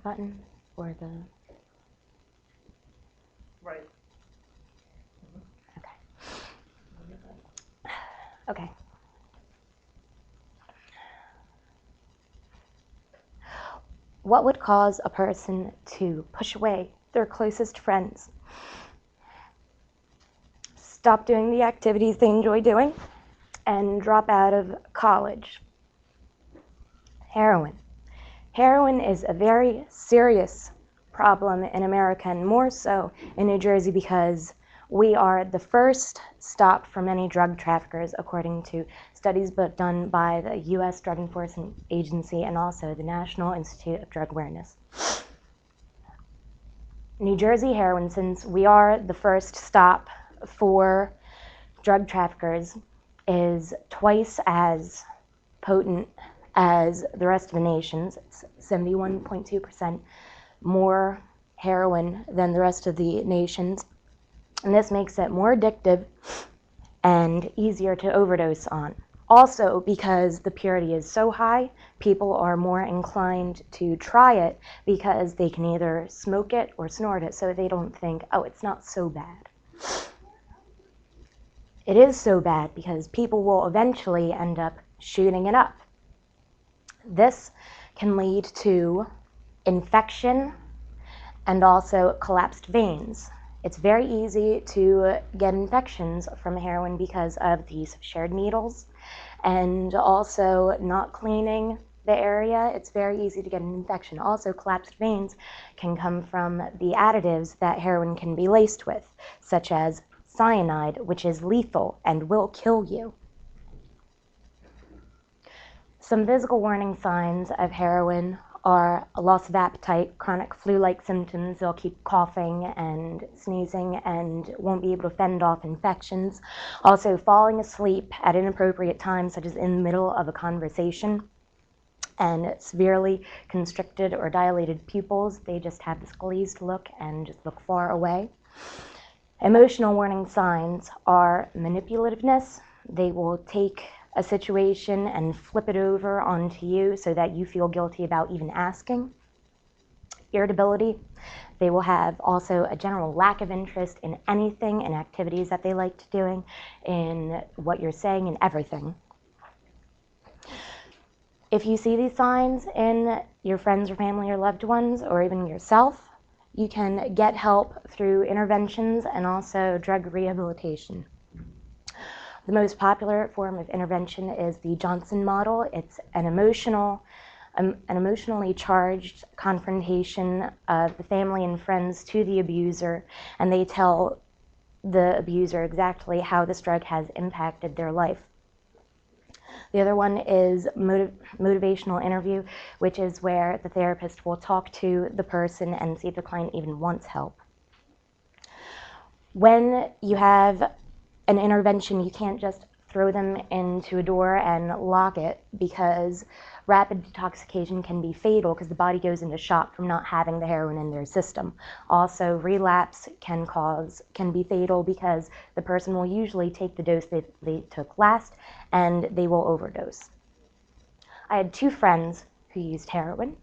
button or the... Right. Okay. What would cause a person to push away their closest friends, stop doing the activities they enjoy doing, and drop out of college? Heroin. Heroin is a very serious problem in America, and more so in New Jersey, because we are the first stop for many drug traffickers, according to studies done by the U.S. Drug Enforcement Agency and also the National Institute of Drug Awareness. New Jersey heroin, since we are the first stop for drug traffickers, is twice as potent as the rest of the nation's. It's 71.2% more heroin than the rest of the nation's. And this makes it more addictive and easier to overdose on. Also, because the purity is so high, people are more inclined to try it because they can either smoke it or snort it, so they don't think, oh, it's not so bad. It is so bad because people will eventually end up shooting it up. This can lead to infection and also collapsed veins. It's very easy to get infections from heroin because of these shared needles and also not cleaning the area. It's very easy to get an infection. Also, collapsed veins can come from the additives that heroin can be laced with, such as cyanide, which is lethal and will kill you. Some physical warning signs of heroin are a loss of appetite, chronic flu-like symptoms. They'll keep coughing and sneezing and won't be able to fend off infections. Also, falling asleep at inappropriate times, such as in the middle of a conversation, and severely constricted or dilated pupils. They just have this glazed look and just look far away. Emotional warning signs are manipulativeness. They will take a situation and flip it over onto you so that you feel guilty about even asking. Irritability. They will have also a general lack of interest in anything, in activities that they like to doing, in what you're saying, in everything. If you see these signs in your friends or family or loved ones, or even yourself, you can get help through interventions and also drug rehabilitation. The most popular form of intervention is the Johnson model. It's an emotionally charged confrontation of the family and friends to the abuser, and they tell the abuser exactly how this drug has impacted their life. The other one is motivational interview, which is where the therapist will talk to the person and see if the client even wants help. When you have an intervention, you can't just throw them into a door and lock it, because rapid detoxification can be fatal because the body goes into shock from not having the heroin in their system. Also, relapse can be fatal because the person will usually take the dose that they took last and they will overdose. I had two friends who used heroin.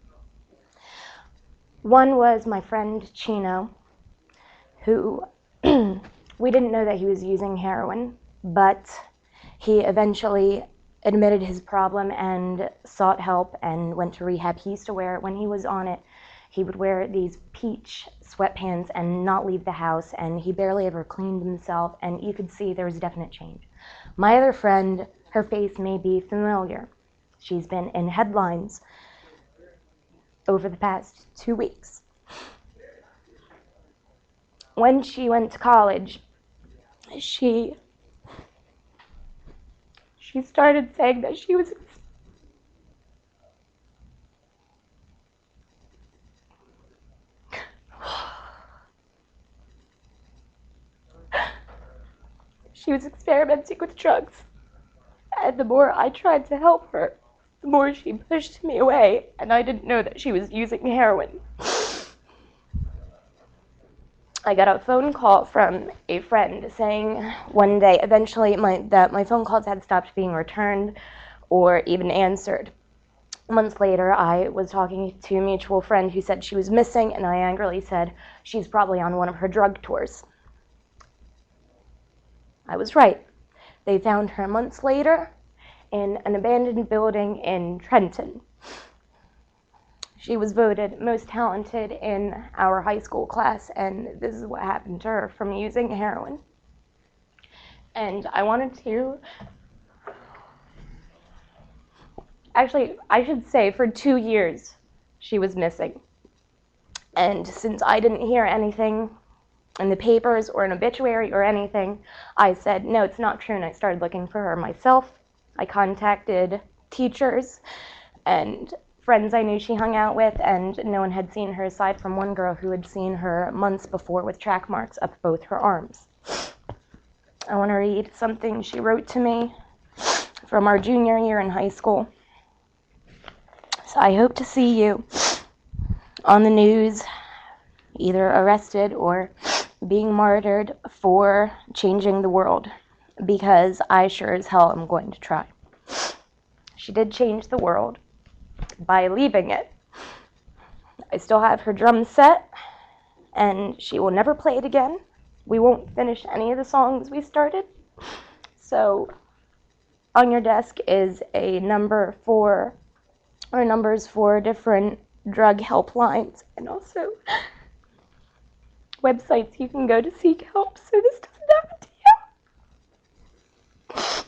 One was my friend Chino, who we didn't know that he was using heroin, but he eventually admitted his problem and sought help and went to rehab. He used to wear, when he was on it, he would wear these peach sweatpants and not leave the house, and he barely ever cleaned himself, and you could see there was a definite change. My other friend, her face may be familiar. She's been in headlines over the past 2 weeks. When she went to college, she started saying that she was experimenting with drugs. And the more I tried to help her, the more she pushed me away, and I didn't know that she was using heroin. I got a phone call from a friend saying one day, eventually, that my phone calls had stopped being returned or even answered. Months later, I was talking to a mutual friend who said she was missing, and I angrily said, she's probably on one of her drug tours. I was right. They found her months later in an abandoned building in Trenton. She was voted most talented in our high school class, and this is what happened to her from using heroin. And I wanted to, actually, I should say for 2 years she was missing. And since I didn't hear anything in the papers or an obituary or anything, I said, no, it's not true, and I started looking for her myself. I contacted teachers and friends I knew she hung out with, and no one had seen her aside from one girl who had seen her months before with track marks up both her arms. I want to read something she wrote to me from our junior year in high school. So I hope to see you on the news, either arrested or being martyred for changing the world, because I sure as hell am going to try. She did change the world by leaving it. I still have her drum set, and she will never play it again. We won't finish any of the songs we started. So on your desk is a number for, or numbers for different drug helplines, and also websites you can go to seek help so this doesn't happen to you.